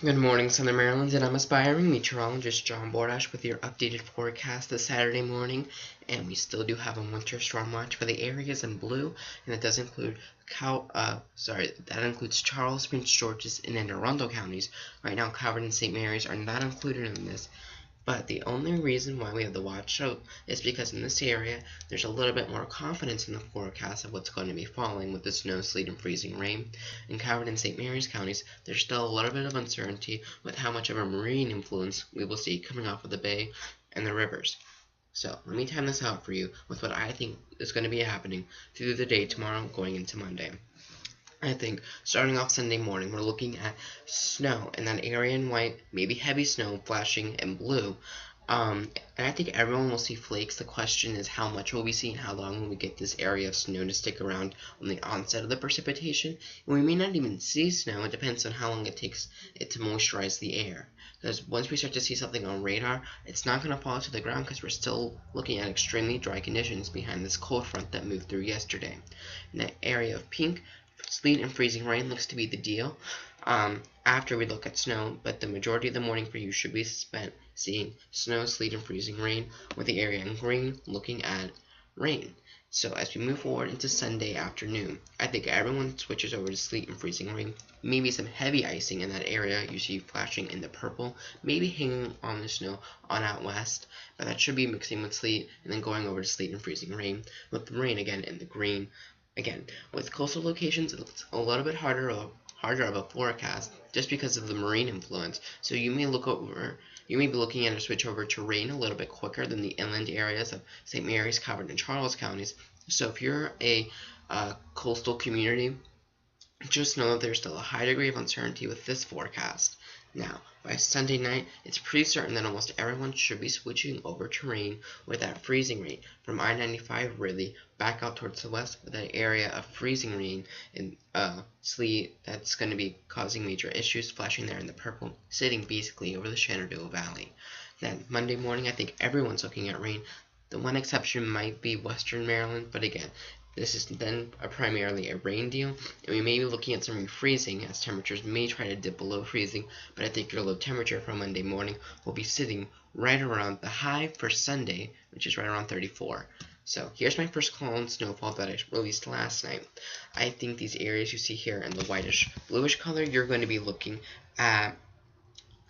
Good morning, Southern Maryland, and I'm aspiring meteorologist John Bordash with your updated forecast this Saturday morning. And we still do have a winter storm watch for the areas in blue, and it does include that includes Charles, Prince George's, and Anne Arundel counties. Right now, Calvert and St. Mary's are not included in this. But the only reason why we have the watch out is because in this area there's a little bit more confidence in the forecast of what's going to be falling with the snow, sleet, and freezing rain. In Calvert and St. Mary's counties, there's still a little bit of uncertainty with how much of a marine influence we will see coming off of the bay and the rivers. So let me time this out for you with what I think is going to be happening through the day tomorrow going into Monday. I think starting off Sunday morning, we're looking at snow in that area in white, maybe heavy snow flashing in blue. And I think everyone will see flakes. The question is how much will we see and how long will we get this area of snow to stick around on the onset of the precipitation. And we may not even see snow. It depends on how long it takes it to moisturize the air. Because once we start to see something on radar, it's not going to fall to the ground because we're still looking at extremely dry conditions behind this cold front that moved through yesterday. In that area of pink, sleet and freezing rain looks to be the deal after we look at snow, but the majority of the morning for you should be spent seeing snow, sleet, and freezing rain, with the area in green looking at rain. So as we move forward into Sunday afternoon, I think everyone switches over to sleet and freezing rain. Maybe some heavy icing in that area you see flashing in the purple, maybe hanging on the snow on out west, but that should be mixing with sleet and then going over to sleet and freezing rain, with the rain again in the green. Again, with coastal locations, it's a little bit harder of a forecast just because of the marine influence. So you may be looking at a switch over to rain a little bit quicker than the inland areas of St. Mary's, Calvert, and Charles counties. So if you're a coastal community, just know that there's still a high degree of uncertainty with this forecast. Now, by Sunday night, it's pretty certain that almost everyone should be switching over to rain with that freezing rain from I-95 really back out towards the west with that area of freezing rain and sleet that's going to be causing major issues, flashing there in the purple, sitting basically over the Shenandoah Valley. Then Monday morning, I think everyone's looking at rain. The one exception might be Western Maryland, but again, this is then primarily a rain deal, and we may be looking at some refreezing as temperatures may try to dip below freezing, but I think your low temperature for Monday morning will be sitting right around the high for Sunday, which is right around 34. So here's my first call on snowfall that I released last night. I think these areas you see here in the whitish bluish color, you're going to be looking at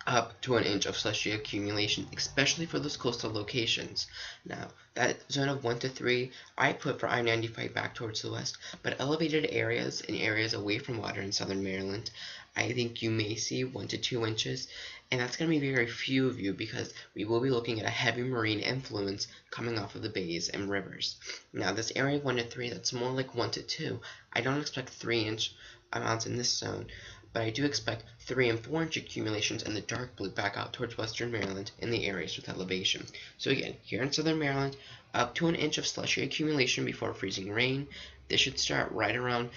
up to an inch of slushy accumulation, especially for those coastal locations. Now, that zone of 1 to 3, I put for I-95 back towards the west, but elevated areas and areas away from water in southern Maryland, I think you may see 1 to 2 inches, and that's going to be very few of you because we will be looking at a heavy marine influence coming off of the bays and rivers. Now, this area of 1 to 3, that's more like 1 to 2. I don't expect 3-inch amounts in this zone, but I do expect 3 and 4 inch accumulations in the dark blue back out towards western Maryland in the areas with elevation. So again, here in southern Maryland, up to an inch of slushy accumulation before freezing rain. This should start right around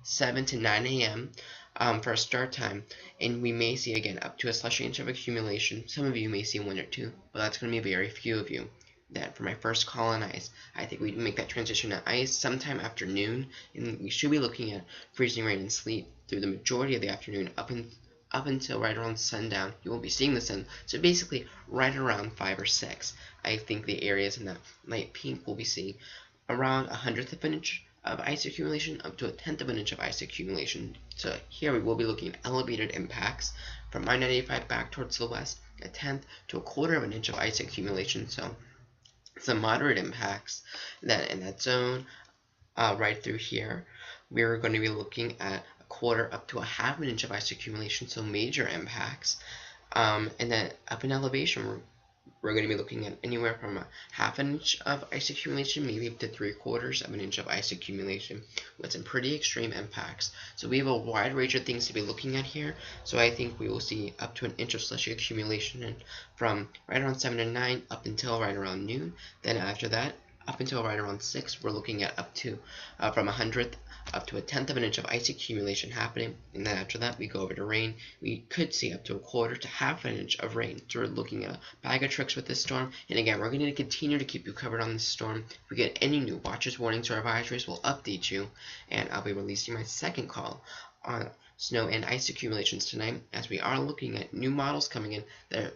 7 to 9 a.m. For a start time, and we may see again up to a slushy inch of accumulation. Some of you may see 1 or 2, but that's going to be very few of you. Then for my first call on ice, I think we can make that transition to ice sometime after noon, and we should be looking at freezing rain and sleet through the majority of the afternoon up until right around sundown. You won't be seeing the sun, so basically right around 5 or 6. I think the areas in that light pink will be seeing around 1/10 of an inch of ice accumulation up to 1/10 of an inch of ice accumulation. So here we will be looking at elevated impacts from I-95 back towards the west, 1/10 to 1/4 of an inch of ice accumulation. So some moderate impacts that in that zone right through here. We're going to be looking at 1/4 up to 1/2 an inch of ice accumulation, so major impacts. And then up in elevation, we're going to be looking at anywhere from 1/2 an inch of ice accumulation, maybe up to 3/4 of an inch of ice accumulation, with some pretty extreme impacts. So we have a wide range of things to be looking at here. So I think we will see up to an inch of slushy accumulation and from right around 7 to 9 up until right around noon. Then after that, up until right around 6, we're looking at up to from 1/100 up to 1/10 of an inch of ice accumulation happening, and then after that we go over to rain. We could see up to 1/4 to 1/2 an inch of rain. So we're looking at a bag of tricks with this storm, and again, we're going to continue to keep you covered on this storm. If we get any new watches, warnings, or advisories, we'll update you, and I'll be releasing my second call on snow and ice accumulations tonight, as we are looking at new models coming in that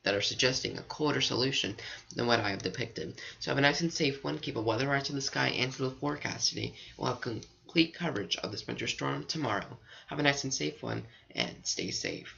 are suggesting a colder solution than what I have depicted. So have a nice and safe one. Keep a weather watch in the sky and for the forecast today. We'll have complete coverage of this winter storm tomorrow. Have a nice and safe one, and stay safe.